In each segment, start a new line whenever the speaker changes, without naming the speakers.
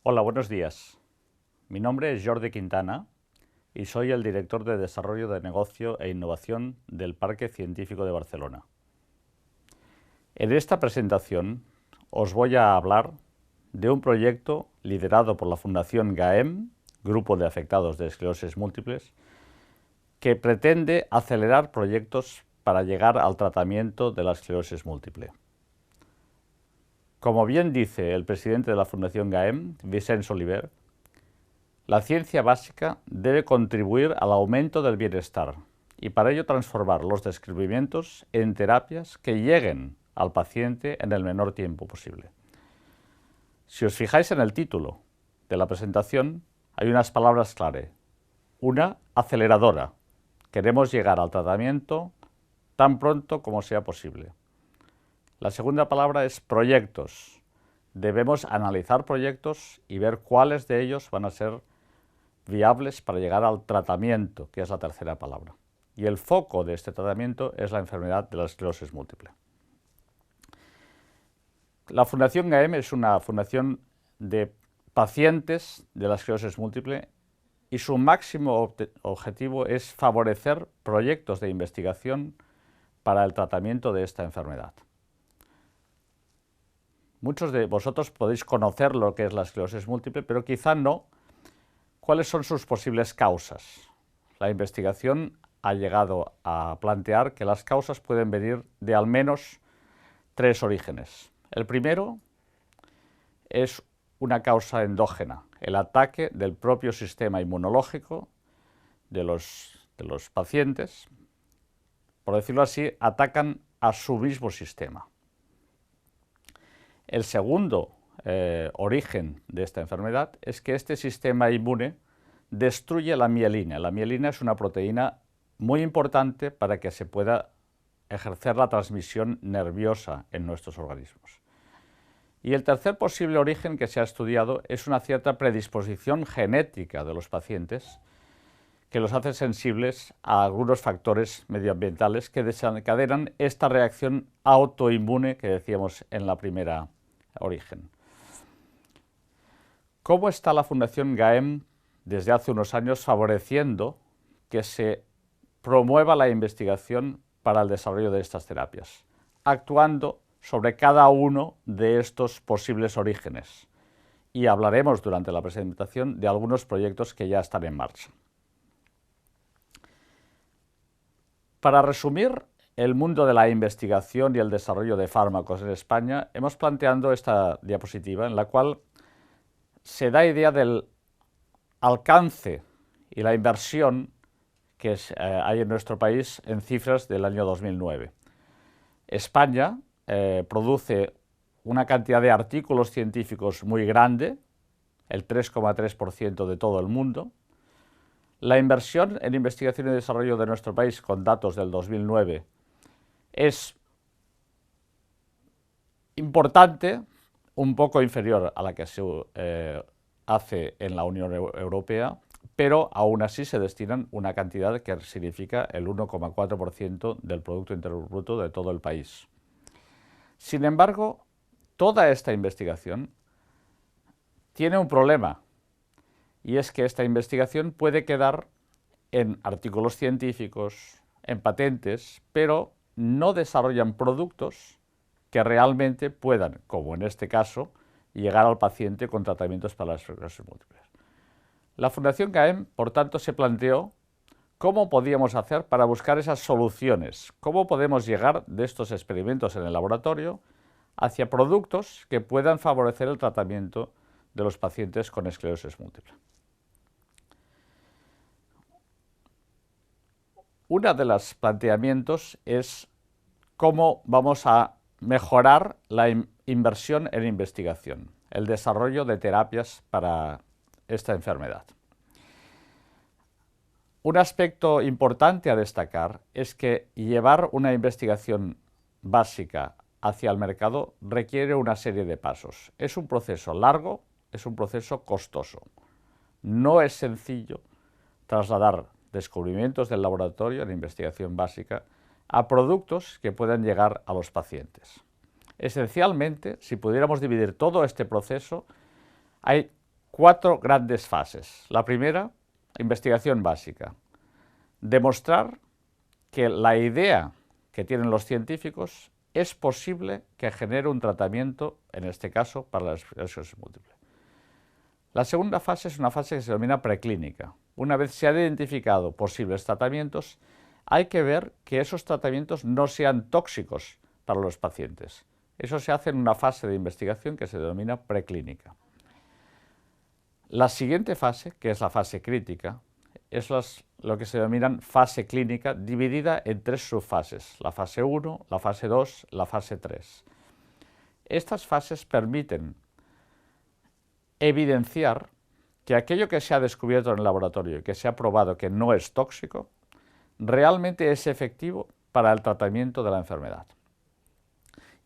Hola, buenos días. Mi nombre es Jordi Quintana y soy el director de Desarrollo de Negocio e Innovación del Parque Científico de Barcelona. En esta presentación os voy a hablar de un proyecto liderado por la Fundación GAEM, Grupo de Afectados de Esclerosis Múltiples, que pretende acelerar proyectos para llegar al tratamiento de la esclerosis múltiple. Como bien dice el presidente de la Fundación GAEM, Vicenç Oliver, la ciencia básica debe contribuir al aumento del bienestar y para ello transformar los descubrimientos en terapias que lleguen al paciente en el menor tiempo posible. Si os fijáis en el título de la presentación, hay unas palabras clave. Una, aceleradora. Queremos llegar al tratamiento tan pronto como sea posible. La segunda palabra es proyectos. Debemos analizar proyectos y ver cuáles de ellos van a ser viables para llegar al tratamiento, que es la tercera palabra. Y el foco de este tratamiento es la enfermedad de la esclerosis múltiple. La Fundación GAEM es una fundación de pacientes de la esclerosis múltiple y su máximo objetivo es favorecer proyectos de investigación para el tratamiento de esta enfermedad. Muchos de vosotros podéis conocer lo que es la esclerosis múltiple, pero quizá no cuáles son sus posibles causas. La investigación ha llegado a plantear que las causas pueden venir de al menos tres orígenes. El primero es una causa endógena, el ataque del propio sistema inmunológico de los pacientes. Por decirlo así, atacan a su mismo sistema. El segundo origen de esta enfermedad es que este sistema inmune destruye la mielina. La mielina es una proteína muy importante para que se pueda ejercer la transmisión nerviosa en nuestros organismos. Y el tercer posible origen que se ha estudiado es una cierta predisposición genética de los pacientes que los hace sensibles a algunos factores medioambientales que desencadenan esta reacción autoinmune que decíamos en la primera origen. ¿Cómo está la Fundación GAEM desde hace unos años favoreciendo que se promueva la investigación para el desarrollo de estas terapias, actuando sobre cada uno de estos posibles orígenes? Y hablaremos durante la presentación de algunos proyectos que ya están en marcha. Para resumir el mundo de la investigación y el desarrollo de fármacos en España, hemos planteado esta diapositiva en la cual se da idea del alcance y la inversión que hay en nuestro país en cifras del año 2009. España produce una cantidad de artículos científicos muy grande, el 3,3% de todo el mundo. La inversión en investigación y desarrollo de nuestro país, con datos del 2009, es importante, un poco inferior a la que se hace en la Unión Europea, pero aún así se destinan una cantidad que significa el 1,4% del Producto Interior Bruto de todo el país. Sin embargo, toda esta investigación tiene un problema, y es que esta investigación puede quedar en artículos científicos, en patentes, pero no desarrollan productos que realmente puedan, como en este caso, llegar al paciente con tratamientos para las esclerosis múltiples. La Fundación GAEM, por tanto, se planteó cómo podíamos hacer para buscar esas soluciones, cómo podemos llegar de estos experimentos en el laboratorio hacia productos que puedan favorecer el tratamiento de los pacientes con esclerosis múltiple. Uno de los planteamientos es cómo vamos a mejorar la inversión en investigación, el desarrollo de terapias para esta enfermedad. Un aspecto importante a destacar es que llevar una investigación básica hacia el mercado requiere una serie de pasos. Es un proceso largo, es un proceso costoso. No es sencillo trasladar descubrimientos del laboratorio en investigación básica a productos que puedan llegar a los pacientes. Esencialmente, si pudiéramos dividir todo este proceso, hay 4 grandes fases. La primera, investigación básica. Demostrar que la idea que tienen los científicos es posible que genere un tratamiento, en este caso, para la esclerosis múltiple. La segunda fase es una fase que se denomina preclínica. Una vez se han identificado posibles tratamientos, hay que ver que esos tratamientos no sean tóxicos para los pacientes. Eso se hace en una fase de investigación que se denomina preclínica. La siguiente fase, que es la fase crítica, es lo que se denomina fase clínica, dividida en 3 subfases: la fase 1, la fase 2, la fase 3. Estas fases permiten evidenciar que aquello que se ha descubierto en el laboratorio y que se ha probado que no es tóxico, realmente es efectivo para el tratamiento de la enfermedad.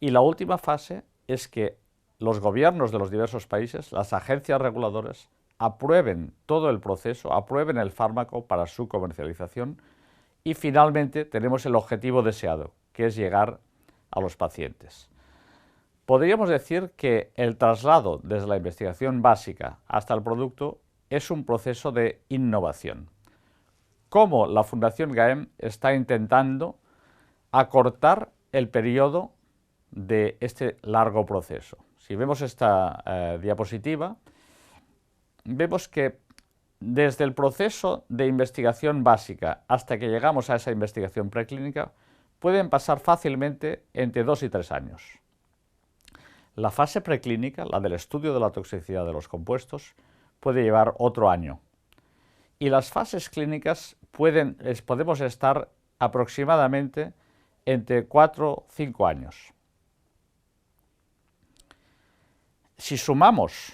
Y la última fase es que los gobiernos de los diversos países, las agencias reguladoras, aprueben todo el proceso, aprueben el fármaco para su comercialización y finalmente tenemos el objetivo deseado, que es llegar a los pacientes. Podríamos decir que el traslado desde la investigación básica hasta el producto es un proceso de innovación. Cómo la Fundación GAEM está intentando acortar el periodo de este largo proceso. Si vemos esta diapositiva, vemos que desde el proceso de investigación básica hasta que llegamos a esa investigación preclínica pueden pasar fácilmente entre 2 y 3 años. La fase preclínica, la del estudio de la toxicidad de los compuestos, puede llevar otro año. Y las fases clínicas podemos estar aproximadamente entre 4 o 5 años. Si sumamos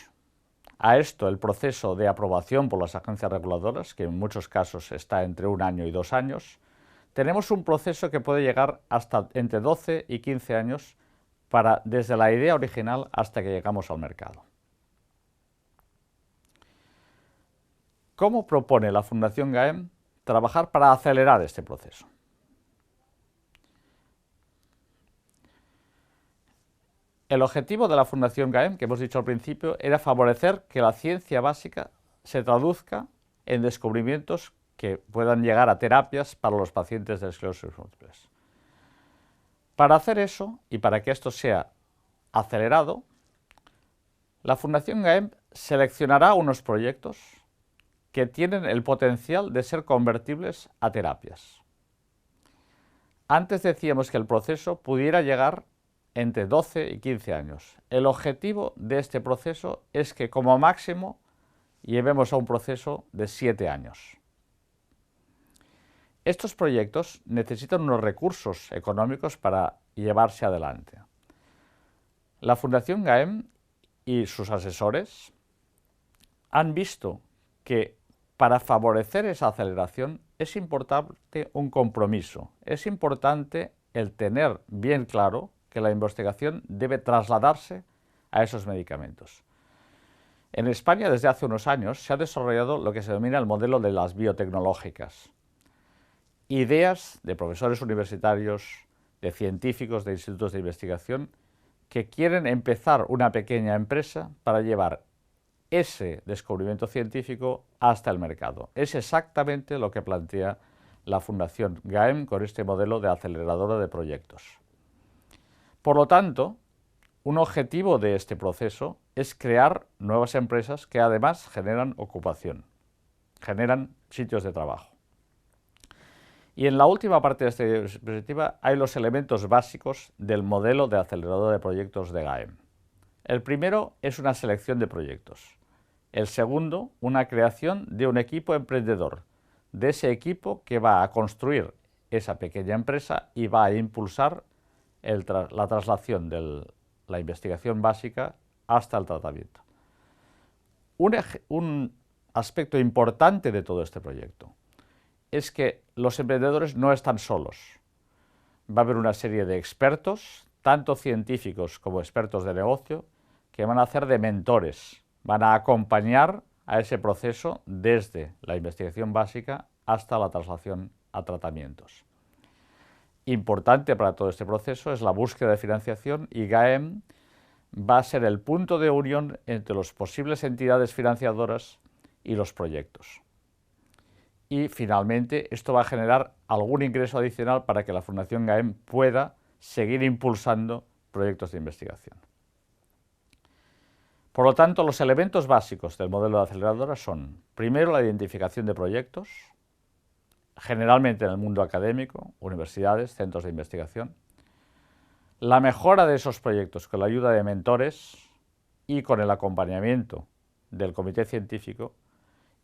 a esto el proceso de aprobación por las agencias reguladoras, que en muchos casos está entre 1 año y 2 años, tenemos un proceso que puede llegar hasta entre 12 y 15 años desde la idea original hasta que llegamos al mercado. ¿Cómo propone la Fundación GAEM trabajar para acelerar este proceso? El objetivo de la Fundación GAEM, que hemos dicho al principio, era favorecer que la ciencia básica se traduzca en descubrimientos que puedan llegar a terapias para los pacientes de esclerosis múltiples. Para hacer eso, y para que esto sea acelerado, la Fundación GAEM seleccionará unos proyectos que tienen el potencial de ser convertibles a terapias. Antes decíamos que el proceso pudiera llegar entre 12 y 15 años. El objetivo de este proceso es que como máximo llevemos a un proceso de 7 años. Estos proyectos necesitan unos recursos económicos para llevarse adelante. La Fundación GAEM y sus asesores han visto que para favorecer esa aceleración es importante un compromiso, es importante el tener bien claro que la investigación debe trasladarse a esos medicamentos. En España, desde hace unos años, se ha desarrollado lo que se denomina el modelo de las biotecnológicas. Ideas de profesores universitarios, de científicos, de institutos de investigación, que quieren empezar una pequeña empresa para llevar ese descubrimiento científico hasta el mercado. Es exactamente lo que plantea la Fundación GAEM con este modelo de aceleradora de proyectos. Por lo tanto, un objetivo de este proceso es crear nuevas empresas que además generan ocupación, generan sitios de trabajo. Y en la última parte de esta diapositiva hay los elementos básicos del modelo de acelerador de proyectos de GAEM. El primero es una selección de proyectos. El segundo, una creación de un equipo emprendedor, de ese equipo que va a construir esa pequeña empresa y va a impulsar la traslación de la investigación básica hasta el tratamiento. Un aspecto importante de todo este proyecto es que los emprendedores no están solos. Va a haber una serie de expertos, tanto científicos como expertos de negocio, que van a hacer de mentores, van a acompañar a ese proceso desde la investigación básica hasta la traslación a tratamientos. Importante para todo este proceso es la búsqueda de financiación y GAEM va a ser el punto de unión entre las posibles entidades financiadoras y los proyectos. Y finalmente esto va a generar algún ingreso adicional para que la Fundación GAEM pueda seguir impulsando proyectos de investigación. Por lo tanto, los elementos básicos del modelo de aceleradora son, primero, la identificación de proyectos, generalmente en el mundo académico, universidades, centros de investigación, la mejora de esos proyectos con la ayuda de mentores y con el acompañamiento del comité científico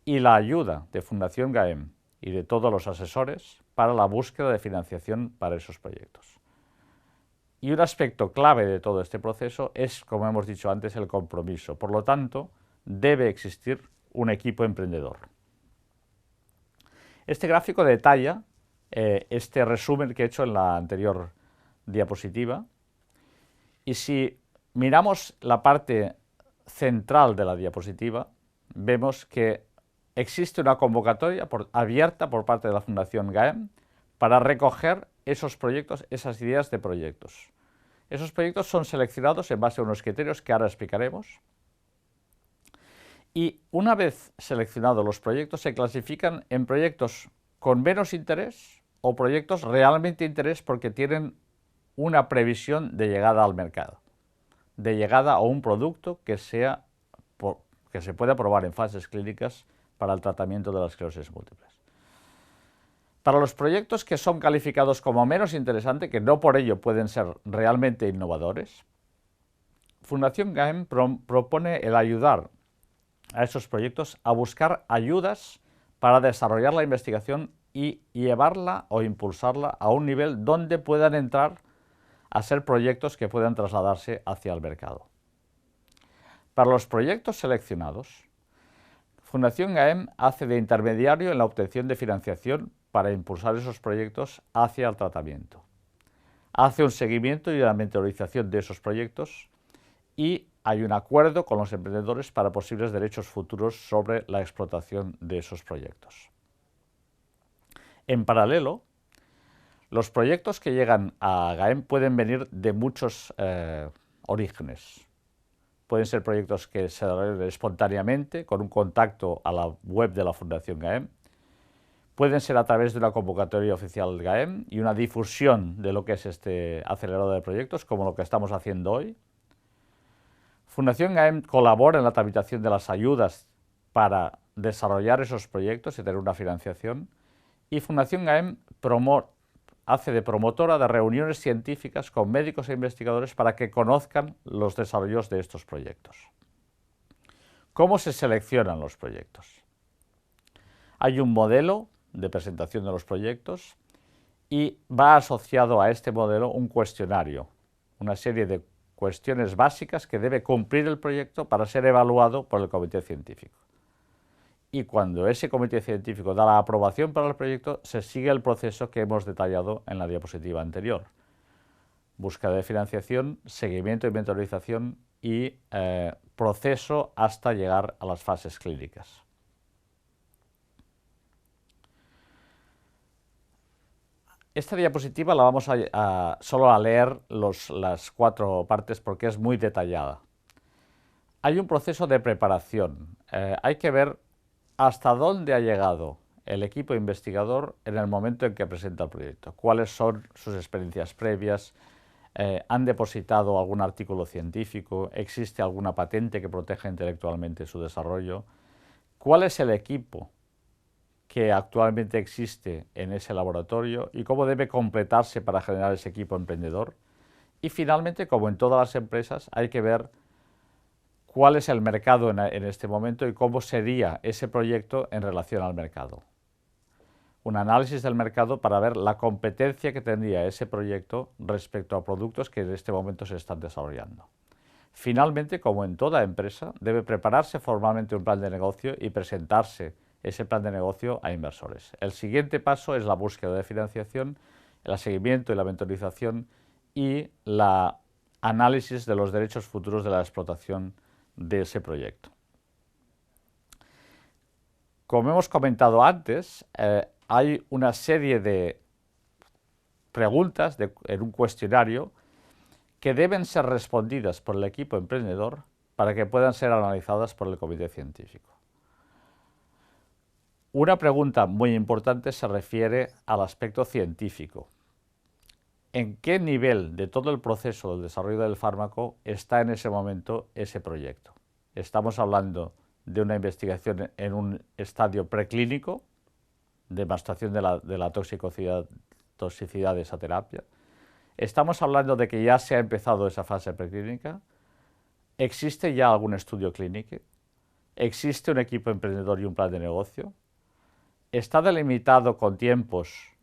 y la ayuda de Fundación GAEM y de todos los asesores para la búsqueda de financiación para esos proyectos. Y un aspecto clave de todo este proceso es, como hemos dicho antes, el compromiso. Por lo tanto, debe existir un equipo emprendedor. Este gráfico detalla este resumen que he hecho en la anterior diapositiva. Y si miramos la parte central de la diapositiva, vemos que existe una convocatoria abierta por parte de la Fundación GAEM para recoger esos proyectos, esas ideas de proyectos. Esos proyectos son seleccionados en base a unos criterios que ahora explicaremos. Y una vez seleccionados los proyectos, se clasifican en proyectos con menos interés o proyectos realmente de interés porque tienen una previsión de llegada al mercado, de llegada a un producto que se pueda probar en fases clínicas para el tratamiento de la esclerosis múltiple. Para los proyectos que son calificados como menos interesantes, que no por ello pueden ser realmente innovadores, Fundación GAEM propone el ayudar a esos proyectos a buscar ayudas para desarrollar la investigación y llevarla o impulsarla a un nivel donde puedan entrar a ser proyectos que puedan trasladarse hacia el mercado. Para los proyectos seleccionados, Fundación GAEM hace de intermediario en la obtención de financiación para impulsar esos proyectos hacia el tratamiento. Hace un seguimiento y una mentorización de esos proyectos y hay un acuerdo con los emprendedores para posibles derechos futuros sobre la explotación de esos proyectos. En paralelo, los proyectos que llegan a GAEM pueden venir de muchos orígenes. Pueden ser proyectos que se desarrollen espontáneamente con un contacto a la web de la Fundación GAEM. Pueden ser a través de una convocatoria oficial GAEM y una difusión de lo que es este acelerador de proyectos, como lo que estamos haciendo hoy. Fundación GAEM colabora en la tramitación de las ayudas para desarrollar esos proyectos y tener una financiación. Y Fundación GAEM hace de promotora de reuniones científicas con médicos e investigadores para que conozcan los desarrollos de estos proyectos. ¿Cómo se seleccionan los proyectos? Hay un modelo de presentación de los proyectos y va asociado a este modelo un cuestionario, una serie de cuestiones básicas que debe cumplir el proyecto para ser evaluado por el comité científico. Y cuando ese comité científico da la aprobación para el proyecto, se sigue el proceso que hemos detallado en la diapositiva anterior. Búsqueda de financiación, seguimiento y mentorización y proceso hasta llegar a las fases clínicas. Esta diapositiva la vamos solo a leer las 4 partes porque es muy detallada. Hay un proceso de preparación. Hay que ver hasta dónde ha llegado el equipo investigador en el momento en que presenta el proyecto, cuáles son sus experiencias previas, han depositado algún artículo científico, existe alguna patente que proteja intelectualmente su desarrollo, cuál es el equipo que actualmente existe en ese laboratorio y cómo debe completarse para generar ese equipo emprendedor. Y finalmente, como en todas las empresas, hay que ver cuál es el mercado en este momento y cómo sería ese proyecto en relación al mercado. Un análisis del mercado para ver la competencia que tendría ese proyecto respecto a productos que en este momento se están desarrollando. Finalmente, como en toda empresa, debe prepararse formalmente un plan de negocio y presentarse ese plan de negocio a inversores. El siguiente paso es la búsqueda de financiación, el seguimiento y la mentorización y el análisis de los derechos futuros de la explotación de ese proyecto. Como hemos comentado antes, hay una serie de preguntas en un cuestionario que deben ser respondidas por el equipo emprendedor para que puedan ser analizadas por el comité científico. Una pregunta muy importante se refiere al aspecto científico. ¿En qué nivel de todo el proceso del desarrollo del fármaco está en ese momento ese proyecto? Estamos hablando de una investigación en un estadio preclínico, demostración de la toxicidad de esa terapia. Estamos hablando de que ya se ha empezado esa fase preclínica. ¿Existe ya algún estudio clínico? ¿Existe un equipo emprendedor y un plan de negocio? ¿Está delimitado con tiempos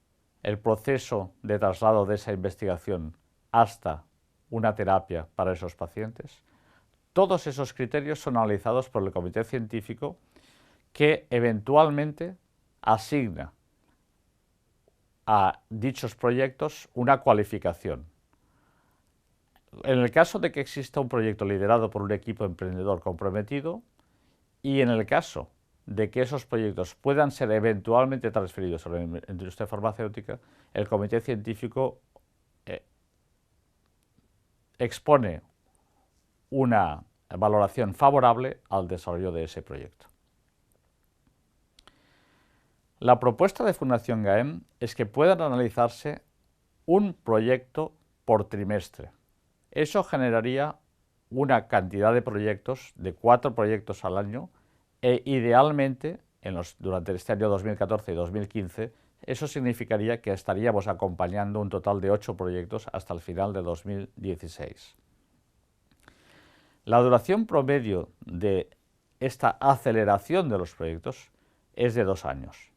el proceso de traslado de esa investigación hasta una terapia para esos pacientes? Todos esos criterios son analizados por el comité científico, que eventualmente asigna a dichos proyectos una cualificación. En el caso de que exista un proyecto liderado por un equipo emprendedor comprometido, y en el caso de que esos proyectos puedan ser eventualmente transferidos a la industria farmacéutica, el comité científico expone una valoración favorable al desarrollo de ese proyecto. La propuesta de Fundación GAEM es que puedan analizarse un proyecto por trimestre. Eso generaría una cantidad de proyectos, de 4 proyectos al año, e idealmente, durante este año 2014 y 2015, eso significaría que estaríamos acompañando un total de 8 proyectos hasta el final de 2016. La duración promedio de esta aceleración de los proyectos es de 2 años.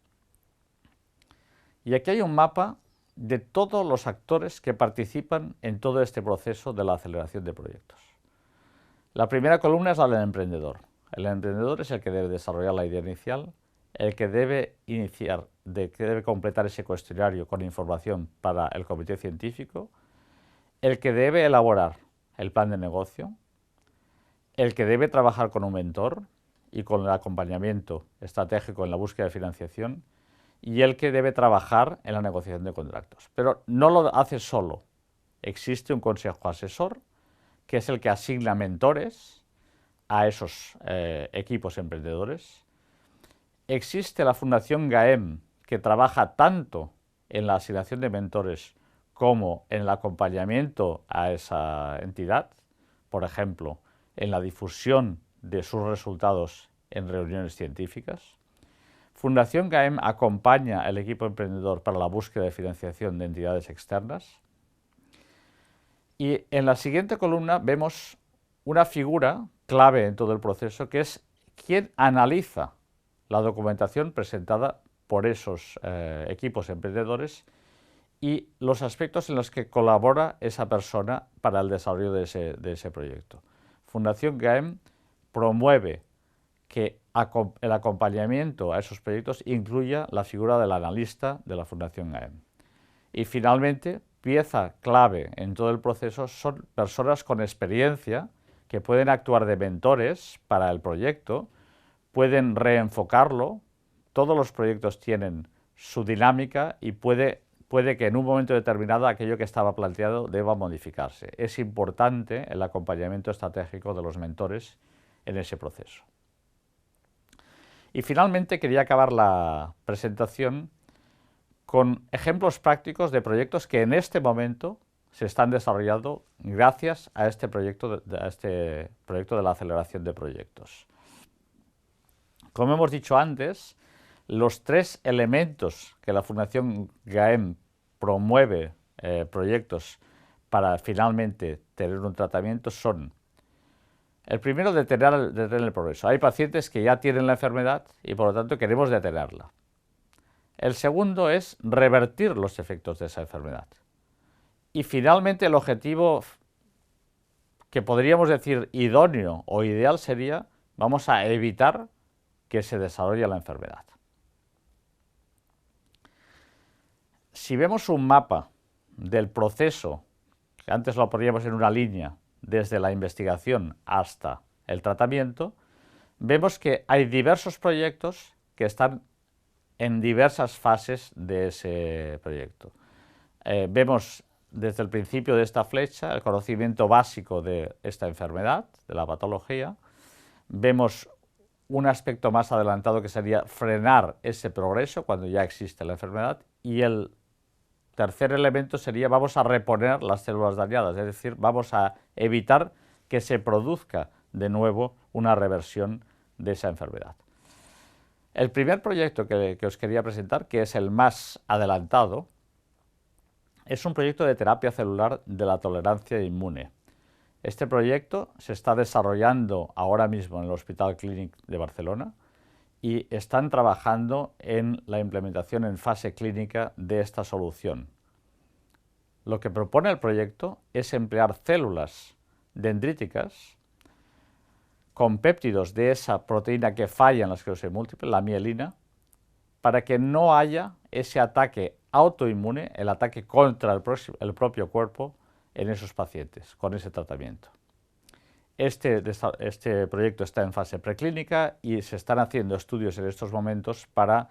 Y aquí hay un mapa de todos los actores que participan en todo este proceso de la aceleración de proyectos. La primera columna es la del emprendedor. El emprendedor es el que debe desarrollar la idea inicial, el que debe completar ese cuestionario con información para el comité científico, el que debe elaborar el plan de negocio, el que debe trabajar con un mentor y con el acompañamiento estratégico en la búsqueda de financiación, y el que debe trabajar en la negociación de contratos. Pero no lo hace solo. Existe un consejo asesor, que es el que asigna mentores a esos equipos emprendedores. Existe la Fundación GAEM, que trabaja tanto en la asignación de mentores como en el acompañamiento a esa entidad, por ejemplo, en la difusión de sus resultados en reuniones científicas. Fundación GAEM acompaña al equipo emprendedor para la búsqueda de financiación de entidades externas. Y en la siguiente columna vemos una figura clave en todo el proceso, que es quien analiza la documentación presentada por esos equipos emprendedores y los aspectos en los que colabora esa persona para el desarrollo de ese proyecto. Fundación GAEM promueve que el acompañamiento a esos proyectos incluya la figura del analista de la Fundación GAEM. Y finalmente, pieza clave en todo el proceso son personas con experiencia que pueden actuar de mentores para el proyecto, pueden reenfocarlo. Todos los proyectos tienen su dinámica y puede que en un momento determinado aquello que estaba planteado deba modificarse. Es importante el acompañamiento estratégico de los mentores en ese proceso. Y finalmente quería acabar la presentación con ejemplos prácticos de proyectos que en este momento se están desarrollando gracias a este proyecto de la aceleración de proyectos. Como hemos dicho antes, los 3 elementos que la Fundación GAEM promueve proyectos para finalmente tener un tratamiento son: el primero, detener el progreso. Hay pacientes que ya tienen la enfermedad y por lo tanto queremos detenerla. El segundo es revertir los efectos de esa enfermedad. Y finalmente el objetivo que podríamos decir idóneo o ideal sería: vamos a evitar que se desarrolle la enfermedad. Si vemos un mapa del proceso, que antes lo poníamos en una línea, desde la investigación hasta el tratamiento, vemos que hay diversos proyectos que están en diversas fases de ese proyecto. Vemos desde el principio de esta flecha el conocimiento básico de esta enfermedad, de la patología. Vemos un aspecto más adelantado que sería frenar ese progreso cuando ya existe la enfermedad, y el tercer elemento sería vamos a reponer las células dañadas, es decir, vamos a evitar que se produzca de nuevo una reversión de esa enfermedad. El primer proyecto que os quería presentar, que es el más adelantado, es un proyecto de terapia celular de la tolerancia inmune. Este proyecto se está desarrollando ahora mismo en el Hospital Clínic de Barcelona y están trabajando en la implementación en fase clínica de esta solución. Lo que propone el proyecto es emplear células dendríticas con péptidos de esa proteína que falla en la esclerosis múltiple, la mielina, para que no haya ese ataque autoinmune, el ataque contra el propio cuerpo en esos pacientes con ese tratamiento. Este proyecto está en fase preclínica y se están haciendo estudios en estos momentos para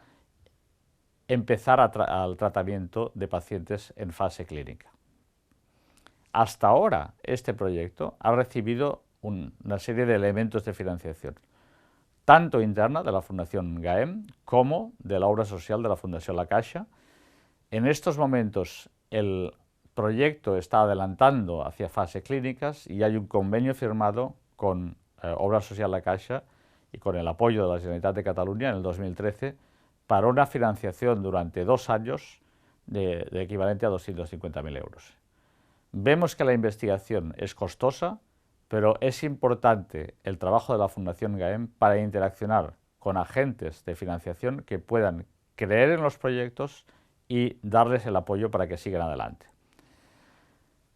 empezar al tratamiento de pacientes en fase clínica. Hasta ahora, este proyecto ha recibido una serie de elementos de financiación, tanto interna de la Fundación GAEM como de la obra social de la Fundación La Caixa. En estos momentos el proyecto está adelantando hacia fase clínicas y hay un convenio firmado con Obra Social La Caixa y con el apoyo de la Generalitat de Cataluña en el 2013 para una financiación durante 2 años de equivalente a 250.000 euros. Vemos que la investigación es costosa, pero es importante el trabajo de la Fundación GAEM para interaccionar con agentes de financiación que puedan creer en los proyectos y darles el apoyo para que sigan adelante.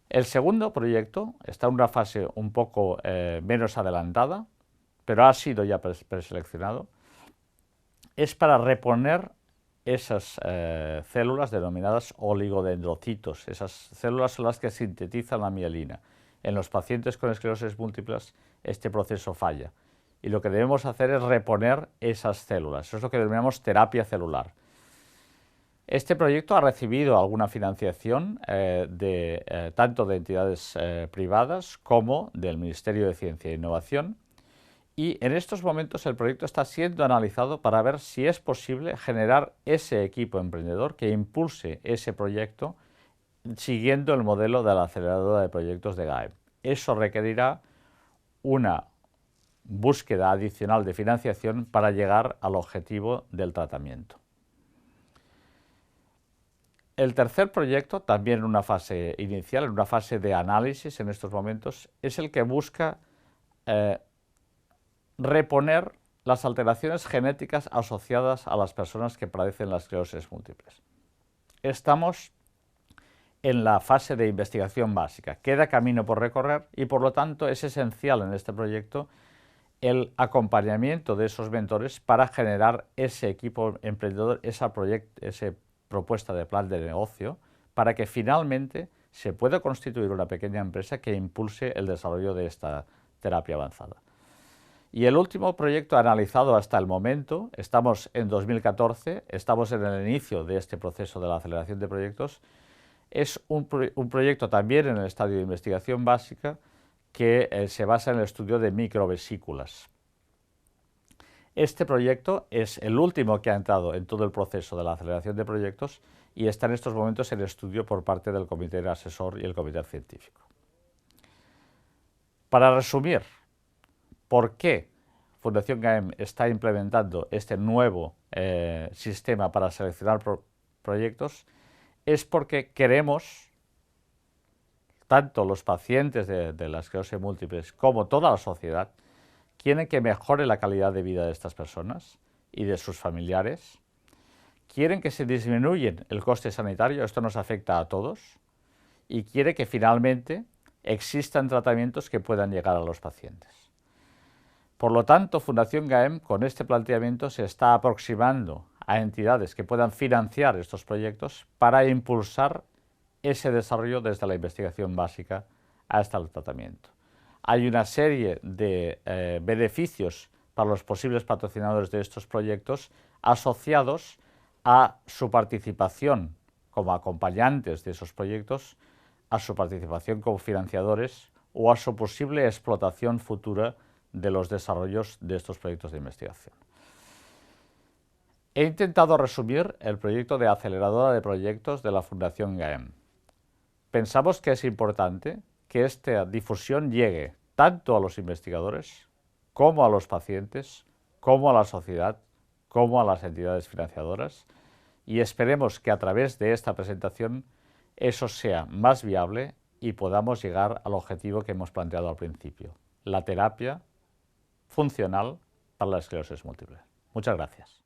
El segundo proyecto está en una fase un poco menos adelantada, pero ha sido ya preseleccionado. Es para reponer esas células denominadas oligodendrocitos. Esas células son las que sintetizan la mielina. En los pacientes con esclerosis múltiples este proceso falla y lo que debemos hacer es reponer esas células. Eso es lo que denominamos terapia celular. Este proyecto ha recibido alguna financiación tanto de entidades privadas como del Ministerio de Ciencia e Innovación, y en estos momentos el proyecto está siendo analizado para ver si es posible generar ese equipo emprendedor que impulse ese proyecto siguiendo el modelo de la aceleradora de proyectos de GAEM. Eso requerirá una búsqueda adicional de financiación para llegar al objetivo del tratamiento. El tercer proyecto, también en una fase inicial, en una fase de análisis en estos momentos, es el que busca reponer las alteraciones genéticas asociadas a las personas que padecen las esclerosis múltiples. Estamos en la fase de investigación básica, queda camino por recorrer y por lo tanto es esencial en este proyecto el acompañamiento de esos mentores para generar ese equipo emprendedor, esa propuesta de plan de negocio, para que finalmente se pueda constituir una pequeña empresa que impulse el desarrollo de esta terapia avanzada. Y el último proyecto analizado hasta el momento, estamos en 2014, estamos en el inicio de este proceso de la aceleración de proyectos, es un proyecto también en el estadio de investigación básica que se basa en el estudio de microvesículas. Este proyecto es el último que ha entrado en todo el proceso de la aceleración de proyectos y está en estos momentos en estudio por parte del comité asesor y el comité científico. Para resumir, ¿por qué Fundación GAEM está implementando este nuevo sistema para seleccionar proyectos? Es porque queremos, tanto los pacientes de la esclerosis múltiple como toda la sociedad, quieren que mejore la calidad de vida de estas personas y de sus familiares, quieren que se disminuya el coste sanitario, esto nos afecta a todos, y quiere que finalmente existan tratamientos que puedan llegar a los pacientes. Por lo tanto, Fundación GAEM con este planteamiento se está aproximando a entidades que puedan financiar estos proyectos para impulsar ese desarrollo desde la investigación básica hasta el tratamiento. Hay una serie de beneficios para los posibles patrocinadores de estos proyectos asociados a su participación como acompañantes de esos proyectos a su participación como financiadores o a su posible explotación futura de los desarrollos de estos proyectos de investigación. He intentado resumir el proyecto de aceleradora de proyectos de la Fundación GAEM. Pensamos que es importante que esta difusión llegue tanto a los investigadores como a los pacientes, como a la sociedad, como a las entidades financiadoras, y esperemos que a través de esta presentación eso sea más viable y podamos llegar al objetivo que hemos planteado al principio, la terapia funcional para la esclerosis múltiple. Muchas gracias.